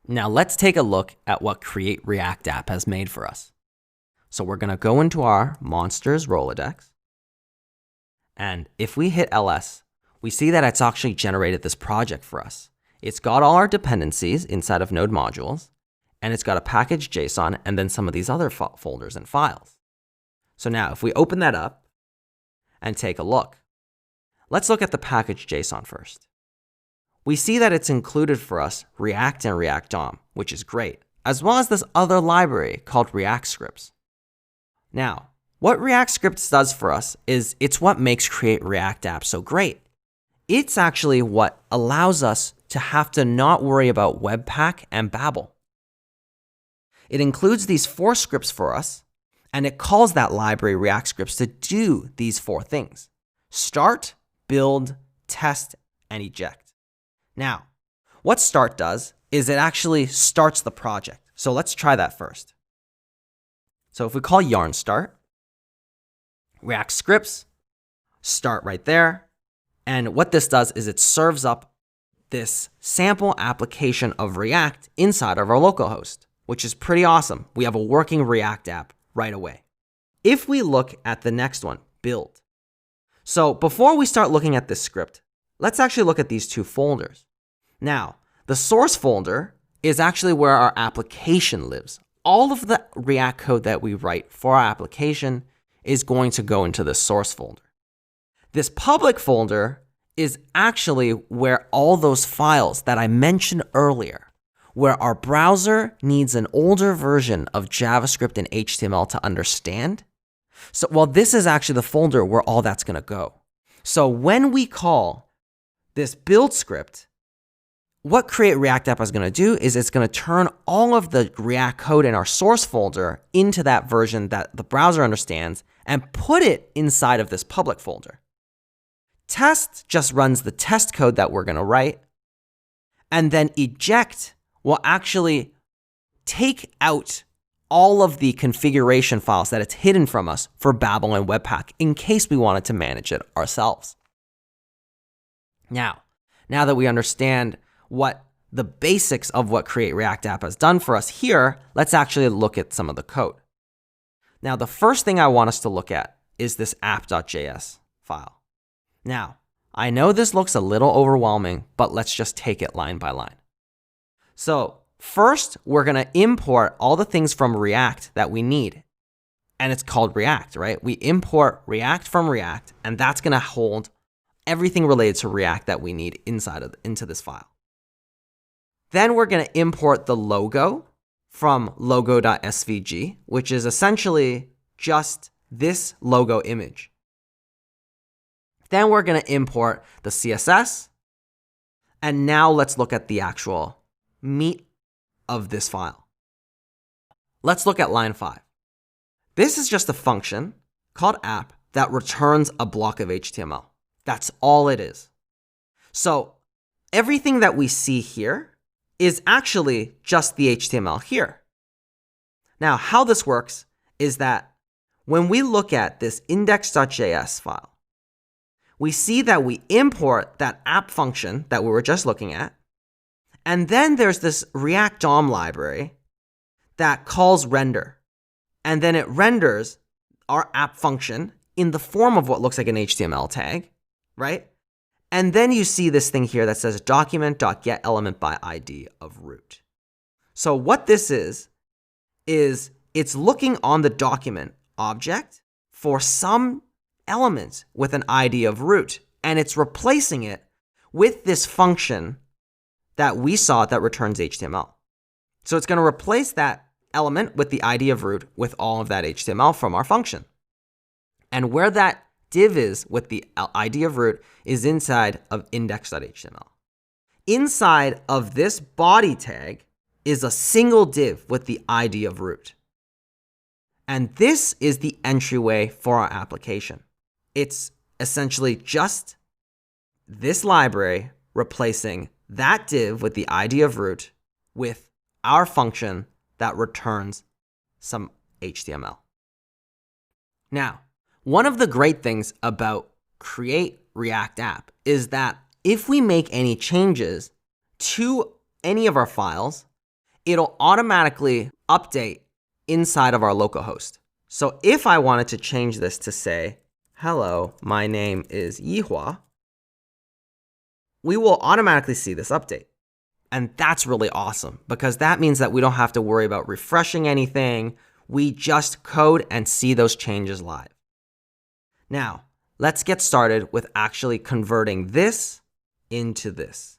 Now let's take a look at what Create React App has made for us. So we're going to go into our Monsters Rolodex. And if we hit ls, we see that it's actually generated this project for us. It's got all our dependencies inside of Node modules, and it's got a package JSON and then some of these other folders and files. So now if we open that up and take a look, let's look at the package JSON first. We see that it's included for us React and React DOM, which is great, as well as this other library called React Scripts. Now, what React Scripts does for us is it's what makes Create React App so great. It's actually what allows us to have to not worry about Webpack and Babel. It includes these 4 scripts for us, and it calls that library React Scripts to do these 4 things: start, build, test, and eject. Now, what start does is it actually starts the project. So let's try that first. So if we call yarn start, React Scripts, start right there. And what this does is it serves up this sample application of React inside of our localhost, which is pretty awesome. We have a working React app right away. If we look at the next one, build. So before we start looking at this script, let's actually look at these 2 folders. Now, the source folder is actually where our application lives. All of the React code that we write for our application is going to go into the source folder. This public folder is actually where all those files that I mentioned earlier, where our browser needs an older version of JavaScript and HTML to understand. So, well, this is actually the folder where all that's going to go. So when we call this build script, what Create React App is going to do is it's going to turn all of the React code in our source folder into that version that the browser understands and put it inside of this public folder. Test just runs the test code that we're going to write. And then eject will actually take out all of the configuration files that it's hidden from us for Babel and Webpack in case we wanted to manage it ourselves. Now that we understand what the basics of what Create React App has done for us here, let's actually look at some of the code. Now, the first thing I want us to look at is this app.js file. Now, I know this looks a little overwhelming, but let's just take it line by line. So first, we're going to import all the things from React that we need. And it's called React, right? We import React from React, and that's going to hold everything related to React that we need into this file. Then we're going to import the logo from logo.svg, which is essentially just this logo image. Then we're going to import the CSS. And now let's look at the actual meat of this file. Let's look at line 5. This is just a function called app that returns a block of HTML. That's all it is. So everything that we see here is actually just the HTML here. Now, how this works is that when we look at this index.js file, we see that we import that app function that we were just looking at, and then there's this React DOM library that calls render, and then it renders our app function in the form of what looks like an HTML tag, right? And then you see this thing here that says document.getElementById of root. So what this is it's looking on the document object for some element with an ID of root, and it's replacing it with this function that we saw that returns HTML. So it's going to replace that element with the ID of root with all of that HTML from our function. And where that div is with the ID of root is inside of index.html. Inside of this body tag is a single div with the ID of root. And this is the entryway for our application. It's essentially just this library replacing that div with the ID of root with our function that returns some HTML. Now, one of the great things about Create React App is that if we make any changes to any of our files, it'll automatically update inside of our localhost. So if I wanted to change this to say, hello, my name is Yihua, we will automatically see this update. And that's really awesome because that means that we don't have to worry about refreshing anything. We just code and see those changes live. Now, let's get started with actually converting this into this.